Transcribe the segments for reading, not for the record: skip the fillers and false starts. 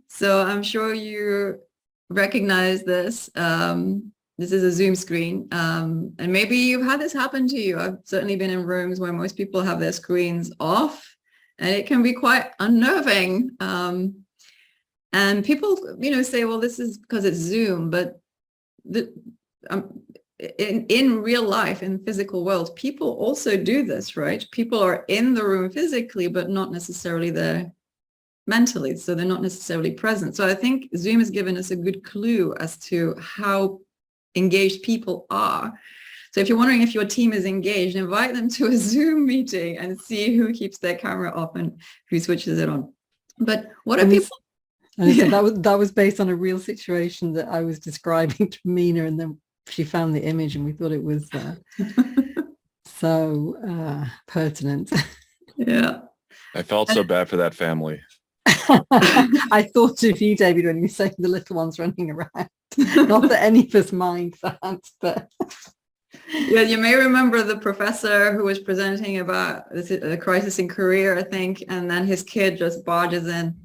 So I'm sure you recognize this. This is a Zoom screen. And maybe you've had this happen to you. I've certainly been in rooms where most people have their screens off, and it can be quite unnerving. And people, say, well, this is because it's Zoom, but in real life, in the physical world, people also do this, right? People are in the room physically, but not necessarily there mentally. So they're not necessarily present. So I think Zoom has given us a good clue as to how engaged people are. So if you're wondering if your team is engaged, invite them to a Zoom meeting and see who keeps their camera off and who switches it on. But what are people? So that was based on a real situation that I was describing to Mina, and then she found the image and we thought it was so pertinent. Yeah. I felt so bad for that family. I thought of you, David, when you were saying the little ones running around. Not that any of us mind that, but yeah, you may remember the professor who was presenting about a crisis in Korea, I think, and then his kid just barges in.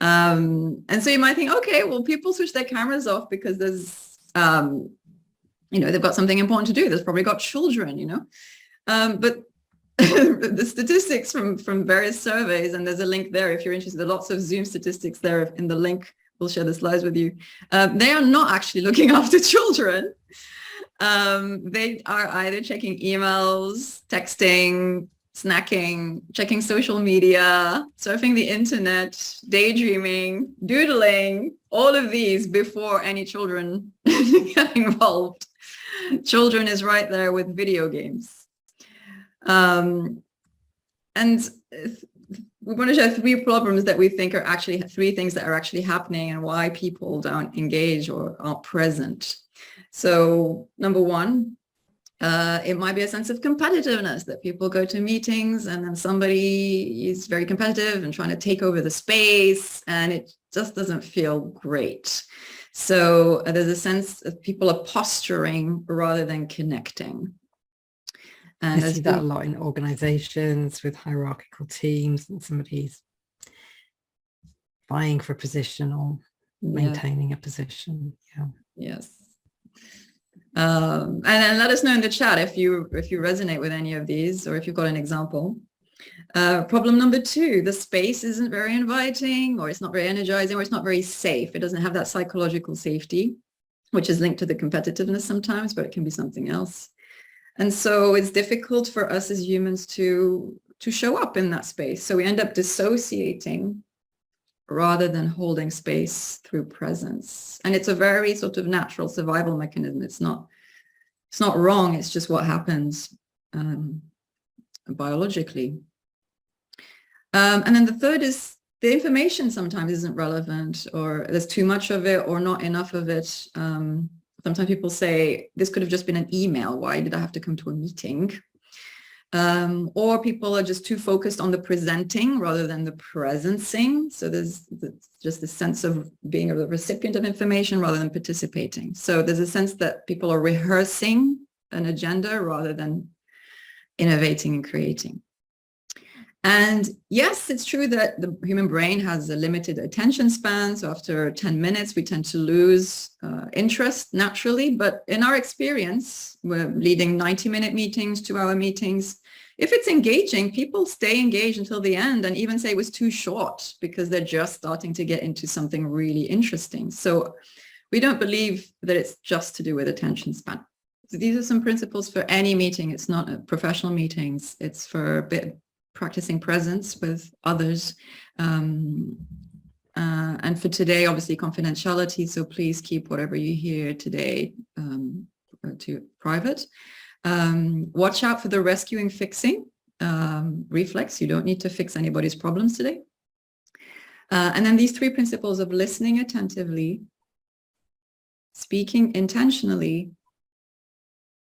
And so you might think, okay, well, people switch their cameras off because there's, they've got something important to do. There's probably got children, but the statistics from various surveys, and there's a link there if you're interested. There are lots of Zoom statistics there in the link. We'll share the slides with you. They are not actually looking after children. They are either checking emails, texting, snacking, checking social media, surfing the internet, daydreaming, doodling, all of these before any children get involved. Children is right there with video games. And we want to share three problems that we think are actually three things that are actually happening and why people don't engage or aren't present. So number one, it might be a sense of competitiveness, that people go to meetings and then somebody is very competitive and trying to take over the space, and it just doesn't feel great. So there's a sense that people are posturing rather than connecting. And I see that a lot in organizations with hierarchical teams, and somebody's vying for a position or maintaining a position. Yeah. Yes. And then let us know in the chat if you resonate with any of these, or if you've got an example. Problem number two, the space isn't very inviting, or it's not very energizing, or it's not very safe. It doesn't have that psychological safety, which is linked to the competitiveness sometimes, but it can be something else. And so it's difficult for us as humans to show up in that space. So we end up dissociating rather than holding space through presence. And it's a very sort of natural survival mechanism. It's not wrong. It's just what happens biologically. And then the third is the information sometimes isn't relevant, or there's too much of it or not enough of it. Sometimes people say, this could have just been an email. Why did I have to come to a meeting? Or people are just too focused on the presenting rather than the presencing. So there's just a sense of being a recipient of information rather than participating. So there's a sense that people are rehearsing an agenda rather than innovating and creating. And yes, it's true that the human brain has a limited attention span. So after 10 minutes, we tend to lose interest naturally. But in our experience, we're leading 90-minute meetings, 2-hour meetings. If it's engaging, people stay engaged until the end and even say it was too short because they're just starting to get into something really interesting. So we don't believe that it's just to do with attention span. So these are some principles for any meeting. It's not professional meetings. It's for a bit practicing presence with others. And for today, obviously confidentiality. So please keep whatever you hear today to private. Watch out for the rescuing, fixing reflex. You don't need to fix anybody's problems today. And then these three principles of listening attentively, speaking intentionally,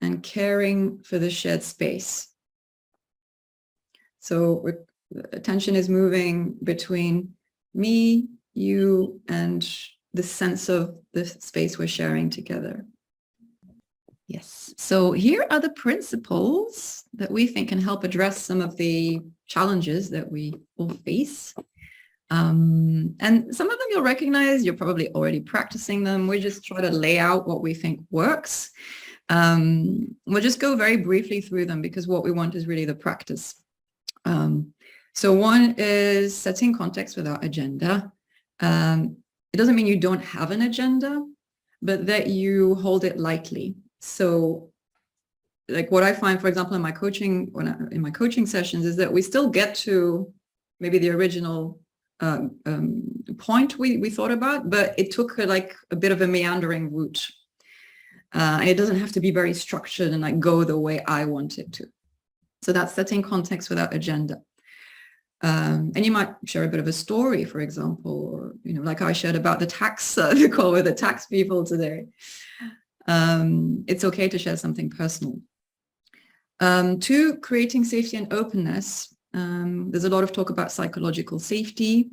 and caring for the shared space. So attention is moving between me, you, and the sense of the space we're sharing together. Yes. So here are the principles that we think can help address some of the challenges that we will face. And some of them you'll recognize, you're probably already practicing them. We just try to lay out what we think works. We'll just go very briefly through them because what we want is really the practice. So one is setting context without agenda. It doesn't mean you don't have an agenda, but that you hold it lightly. So like what I find, for example, in my coaching, in my coaching sessions, is that we still get to maybe the original point we thought about, but it took like a bit of a meandering route. And it doesn't have to be very structured and like go the way I want it to. So that's setting context without agenda. And you might share a bit of a story, for example, or, you know, like I shared about the tax, the call with the tax people today. It's okay to share something personal. Two, creating safety and openness. There's a lot of talk about psychological safety,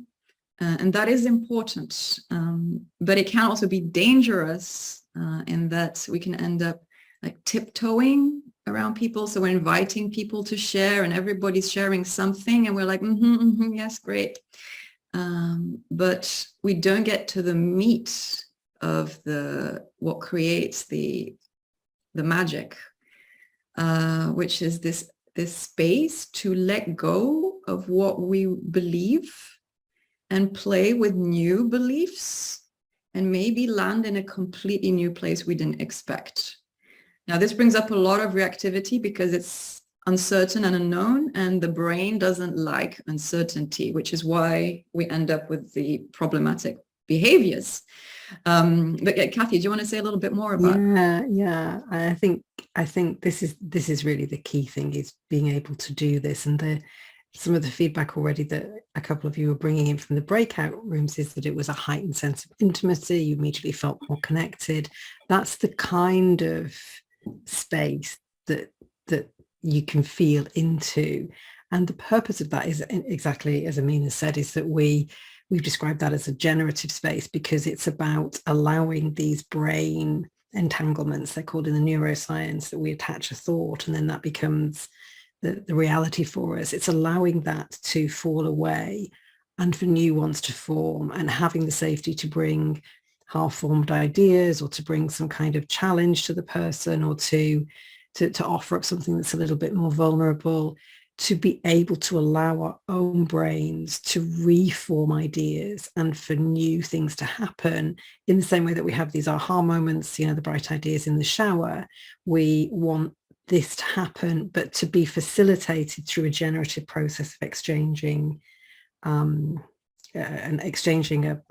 and that is important, but it can also be dangerous in that we can end up like tiptoeing around people. So we're inviting people to share and everybody's sharing something and we're like, yes, great. But we don't get to the meat of what creates the magic, which is this space to let go of what we believe and play with new beliefs and maybe land in a completely new place we didn't expect. Now, this brings up a lot of reactivity because it's uncertain and unknown, and the brain doesn't like uncertainty, which is why we end up with the problematic behaviors. But Kathy, do you want to say a little bit more about? Yeah. I think this is really the key thing, is being able to do this. And some of the feedback already that a couple of you were bringing in from the breakout rooms is that it was a heightened sense of intimacy. You immediately felt more connected. That's the kind of space that you can feel into. And the purpose of that is exactly as Amina said, is that we've described that as a generative space because it's about allowing these brain entanglements, they're called in the neuroscience, that we attach a thought and then that becomes the reality for us. It's allowing that to fall away and for new ones to form, and having the safety to bring half-formed ideas or to bring some kind of challenge to the person, or to offer up something that's a little bit more vulnerable, to be able to allow our own brains to reform ideas and for new things to happen in the same way that we have these aha moments, you know, the bright ideas in the shower. We want this to happen, but to be facilitated through a generative process of exchanging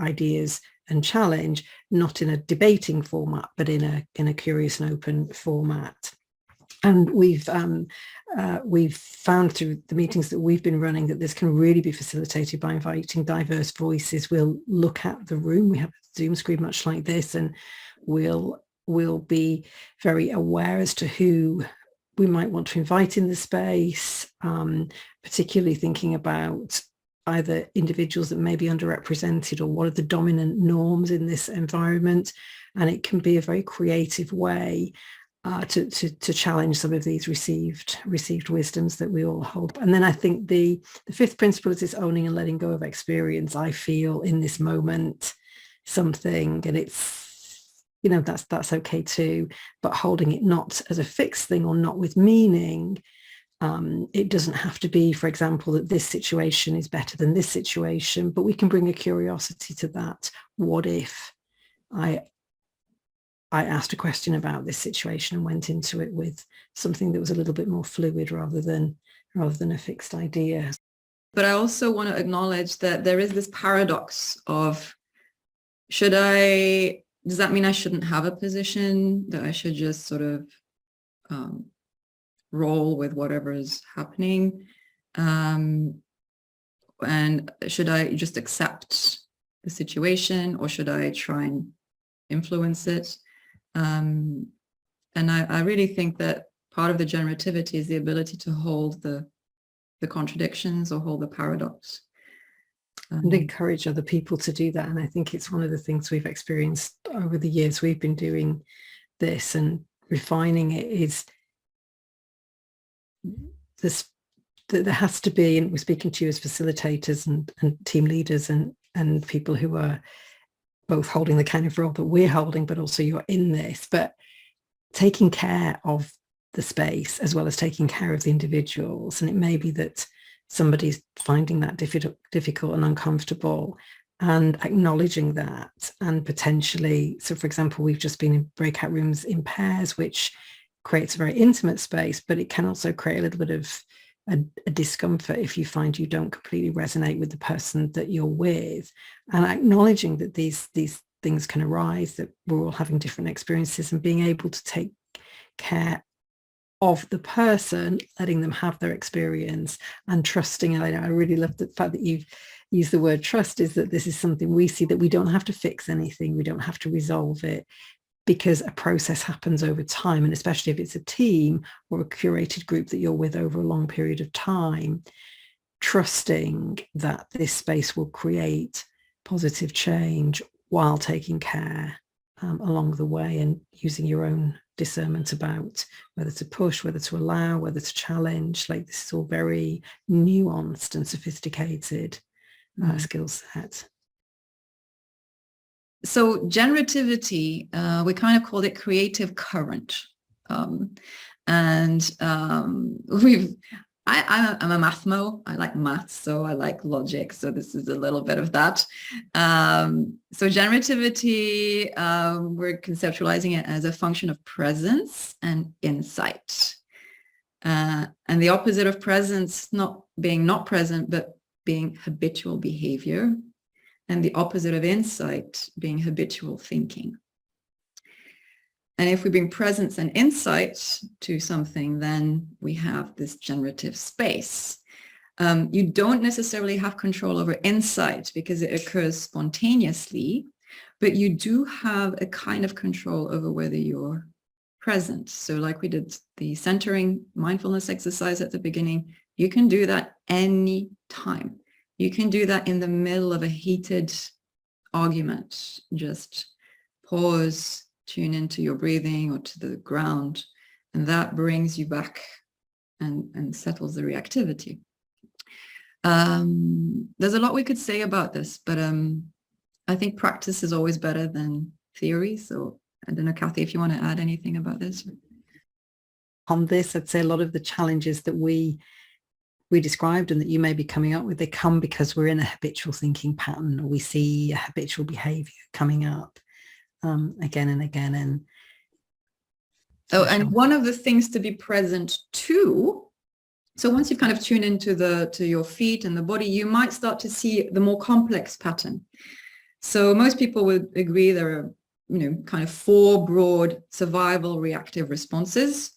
ideas and challenge, not in a debating format, but in a curious and open format. And we've found through the meetings that we've been running that this can really be facilitated by inviting diverse voices. We'll look at the room. We have a Zoom screen much like this, and we'll be very aware as to who we might want to invite in the space, particularly thinking about either individuals that may be underrepresented or what are the dominant norms in this environment. And it can be a very creative way to challenge some of these received wisdoms that we all hold. And then I think the fifth principle is this owning and letting go of experience. I feel in this moment something, and it's, you know, that's okay too, but holding it not as a fixed thing or not with meaning. It doesn't have to be, for example, that this situation is better than this situation, but we can bring a curiosity to that. What if I asked a question about this situation and went into it with something that was a little bit more fluid rather than a fixed idea. But I also want to acknowledge that there is this paradox of, does that mean I shouldn't have a position, that I should just sort of roll with whatever is happening? And should I just accept the situation, or should I try and influence it? And I really think that part of the generativity is the ability to hold the contradictions or hold the paradox. And encourage other people to do that. And I think it's one of the things we've experienced over the years we've been doing this and refining it, is this that there has to be, and we're speaking to you as facilitators and team leaders and people who are both holding the kind of role that we're holding, but also you're in this, but taking care of the space as well as taking care of the individuals. And it may be that somebody's finding that difficult and uncomfortable, and acknowledging that, and potentially, so for example, we've just been in breakout rooms in pairs, which creates a very intimate space, but it can also create a little bit of a discomfort if you find you don't completely resonate with the person that you're with, and acknowledging that these things can arise, that we're all having different experiences, and being able to take care of the person, letting them have their experience and trusting. And I really love the fact that you've used the word trust, is that this is something we see, that we don't have to fix anything, we don't have to resolve it, because a process happens over time. And especially if it's a team or a curated group that you're with over a long period of time, trusting that this space will create positive change while taking care along the way, and using your own discernment about whether to push, whether to allow, whether to challenge. Like, this is all very nuanced and sophisticated skill set. So generativity, we kind of called it creative current. I'm a mathmo. I like maths, so I like logic. So this is a little bit of that. So generativity, we're conceptualizing it as a function of presence and insight. And the opposite of presence, not being not present, but being habitual behavior. And the opposite of insight being habitual thinking. And if we bring presence and insight to something, then we have this generative space. You don't necessarily have control over insight because it occurs spontaneously, but you do have a kind of control over whether you're present. So like we did the centering mindfulness exercise at the beginning, you can do that any time. You can do that in the middle of a heated argument. Just pause, tune into your breathing or to the ground, and that brings you back and settles the reactivity. There's a lot we could say about this, but I think practice is always better than theory. So I don't know, Kathy, if you want to add anything about this. On this, I'd say a lot of the challenges that we described and that you may be coming up with, they come because we're in a habitual thinking pattern, or we see a habitual behavior coming up again and again. And and one of the things to be present to, so once you kind of tune into to your feet and the body, you might start to see the more complex pattern. So most people would agree there are, kind of 4 broad survival reactive responses: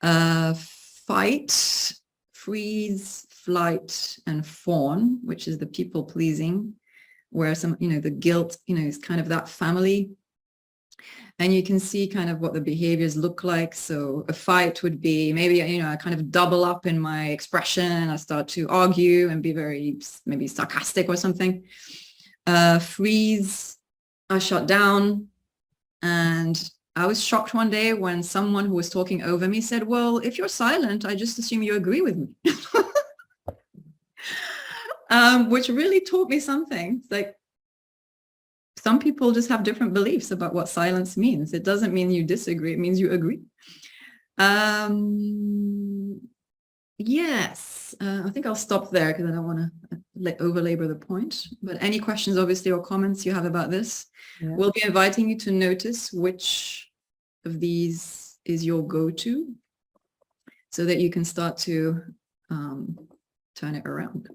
fight, freeze, flight, and fawn, which is the people pleasing, where some, the guilt, is kind of that family. And you can see kind of what the behaviors look like. So a fight would be maybe, I kind of double up in my expression. I start to argue and be very maybe sarcastic or something. Freeze, I shut down. And I was shocked one day when someone who was talking over me said, well, if you're silent, I just assume you agree with me. Which really taught me something. It's like, some people just have different beliefs about what silence means. It doesn't mean you disagree. It means you agree. Yes, I think I'll stop there because I don't want to over-labor the point. But any questions, obviously, or comments you have about this? Yeah. We'll be inviting you to notice which of these is your go-to so that you can start to turn it around.